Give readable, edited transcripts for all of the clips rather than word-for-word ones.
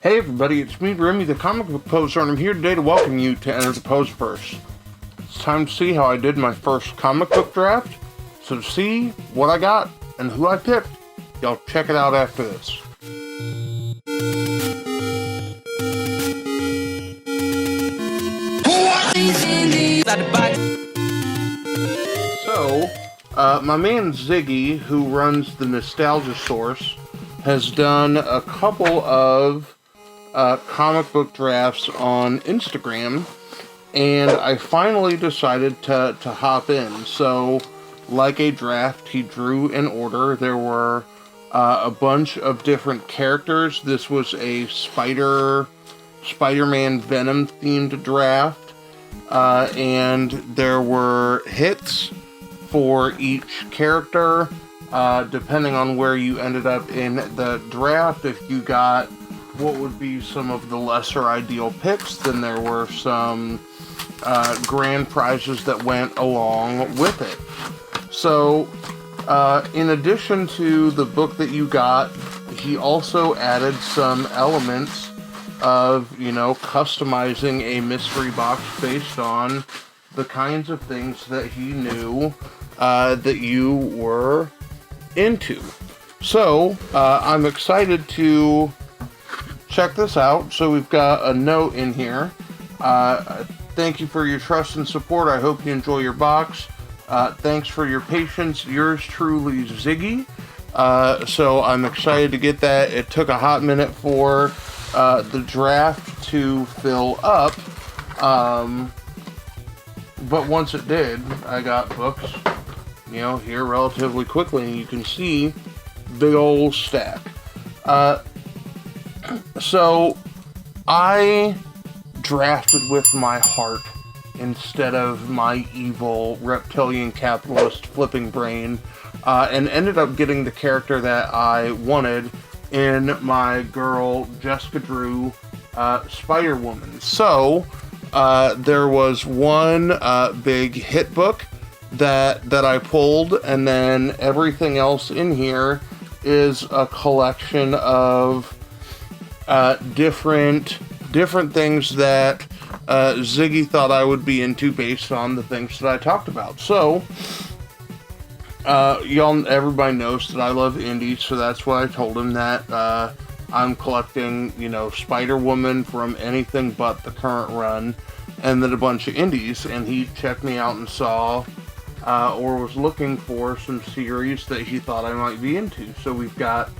Hey everybody, it's me, Remy, the comic book poser, and I'm here today to welcome you to Enter the Poseverse. It's time to see how I did my first comic book draft, so to see what I got and who I picked, y'all check it out after this. So, my man Ziggy, who runs the Nostalgia Source, has done a couple of comic book drafts on Instagram, and I finally decided to hop in. So, like a draft, he drew in order. There were a bunch of different characters. This was a Spider-Man Venom themed draft, and there were hits for each character, depending on where you ended up in the draft. If you got what would be some of the lesser ideal picks, then there were some grand prizes that went along with it. So, in addition to the book that you got, he also added some elements of, customizing a mystery box based on the kinds of things that he knew that you were into. So, I'm excited to check this out. So we've got a note in here. Thank you for your trust and support. I hope you enjoy your box. Thanks for your patience. Yours truly, Ziggy. So I'm excited to get that. It took a hot minute for the draft to fill up. But once it did, I got books, here relatively quickly. And you can see big old stack. So, I drafted with my heart instead of my evil reptilian capitalist flipping brain, and ended up getting the character that I wanted in my girl Jessica Drew, Spider-Woman. So, there was one big hit book that I pulled, and then everything else in here is a collection of different things that Ziggy thought I would be into based on the things that I talked about. So, everybody knows that I love indies, so that's why I told him that I'm collecting, Spider-Woman from anything but the current run, and then a bunch of indies, and he checked me out and saw or was looking for some series that he thought I might be into. So we've got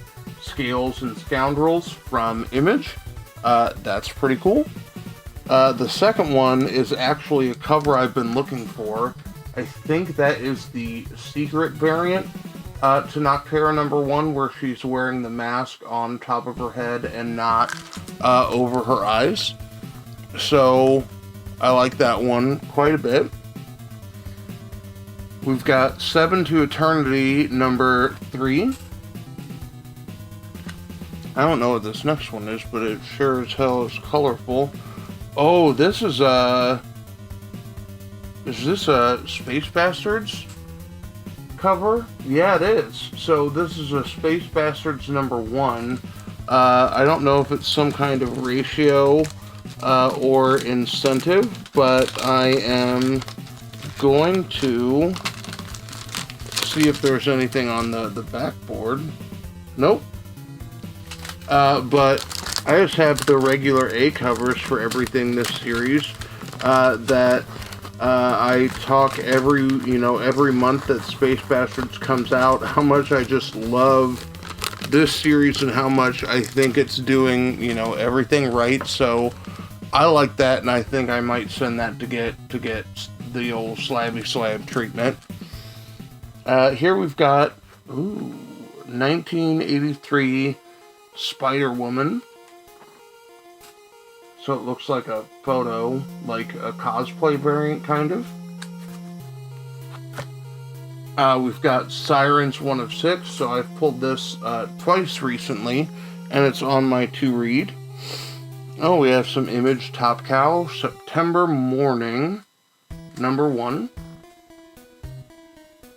Scales and Scoundrels from Image. That's pretty cool. The second one is actually a cover I've been looking for. I think that is the secret variant to Noctera #1, where she's wearing the mask on top of her head and not over her eyes. So I like that one quite a bit. We've got 7 to Eternity #3. I don't know what this next one is, but it sure as hell is colorful. Oh, this is this a Space Bastards cover? Yeah, it is. So this is a Space Bastards #1. I don't know if it's some kind of ratio or incentive, but I am going to see if there's anything on the backboard. Nope. But I just have the regular A covers for everything this series, that I talk every month that Space Bastards comes out, how much I just love this series and how much I think it's doing, everything right. So I like that, and I think I might send that to get the old slabby slab treatment. Here we've got 1983 Spider-Woman. So it looks like a photo, like a cosplay variant, kind of. We've got Sirens 1 of 6, so I've pulled this twice recently, and it's on my to-read. Oh, we have some Image Top Cow, September Morning, #1.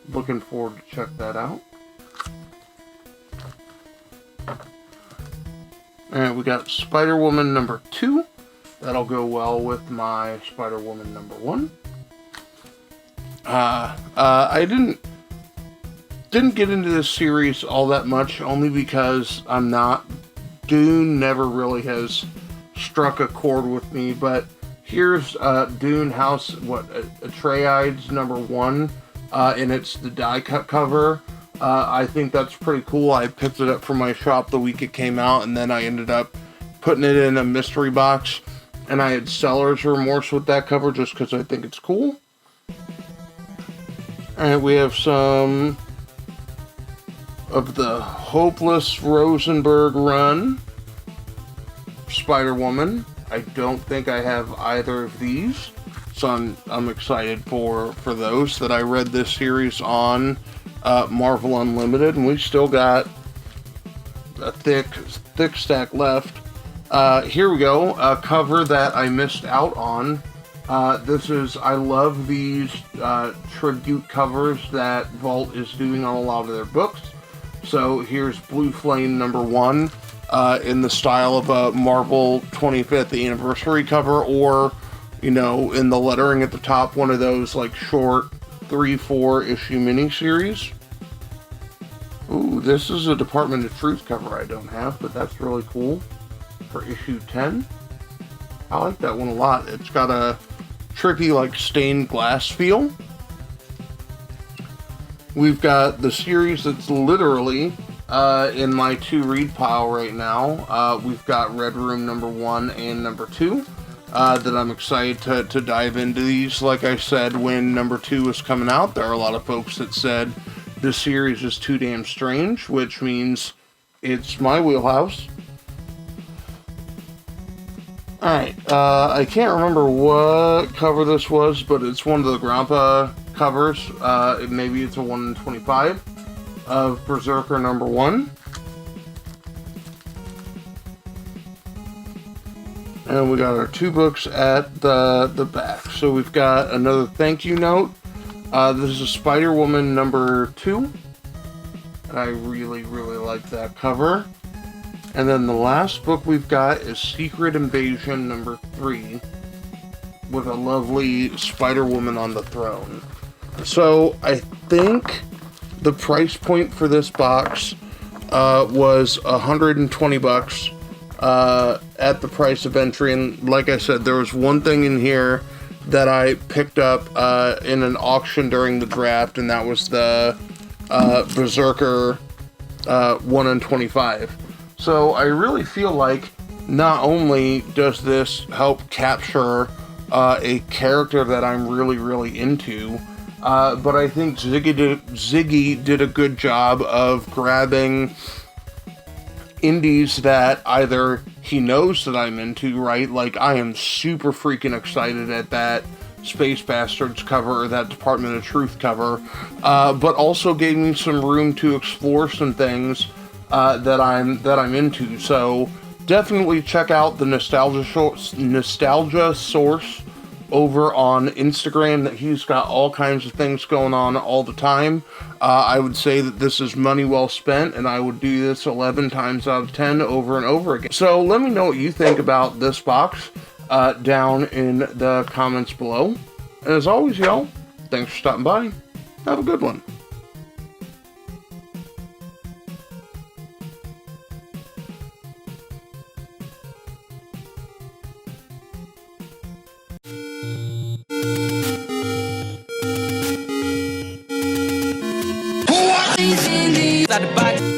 Looking forward to check that out. Alright, we got Spider-Woman number 2. That'll go well with my Spider-Woman number 1. I didn't get into this series all that much, only because I'm not... Dune never really has struck a chord with me, but here's Dune House, Atreides number 1, and it's the die-cut cover. I think that's pretty cool. I picked it up from my shop the week it came out, and then I ended up putting it in a mystery box, and I had seller's remorse with that cover just because I think it's cool. Alright, we have some of the Hopeless Rosenberg run Spider-Woman. I don't think I have either of these, so I'm excited for those. That I read this series on Marvel Unlimited, and we still got a thick stack left. Here we go, a cover that I missed out on. I love these tribute covers that Vault is doing on a lot of their books. So here's Blue Flame number 1 in the style of a Marvel 25th anniversary cover, or, you know, in the lettering at the top, one of those like short 3-4 issue miniseries. Ooh, this is a Department of Truth cover I don't have, but that's really cool for issue 10. I like that one a lot. It's got a trippy, like, stained glass feel. We've got the series that's literally in my to-read pile right now. We've got Red Room number 1 and number 2 that I'm excited to dive into these. Like I said, when number 2 was coming out, there are a lot of folks that said this series is too damn strange, which means it's my wheelhouse. Alright, I can't remember what cover this was, but it's one of the Grandpa covers. Maybe it's a 1 in 25 of Berserker number 1. And we got our 2 books at the back. So we've got another thank you note. This is Spider-Woman number 2. And I really, really like that cover. And then the last book we've got is Secret Invasion number 3, with a lovely Spider-Woman on the throne. So I think the price point for this box was $120 at the price of entry. And like I said, there was one thing in here that I picked up in an auction during the draft, and that was the Berserker 1 in 25. So I really feel like not only does this help capture a character that I'm really, really into, but I think Ziggy did a good job of grabbing indies that either he knows that I'm into, right? Like, I am super freaking excited at that Space Bastards cover, or that Department of Truth cover, but also gave me some room to explore some things that I'm into. So definitely check out the Nostalgia Source over on Instagram. That he's got all kinds of things going on all the time. I would say that this is money well spent, and I would do this 11 times out of 10 over and over again. So let me know what you think about this box down in the comments below. And as always, y'all, thanks for stopping by. Have a good one. Inside the box.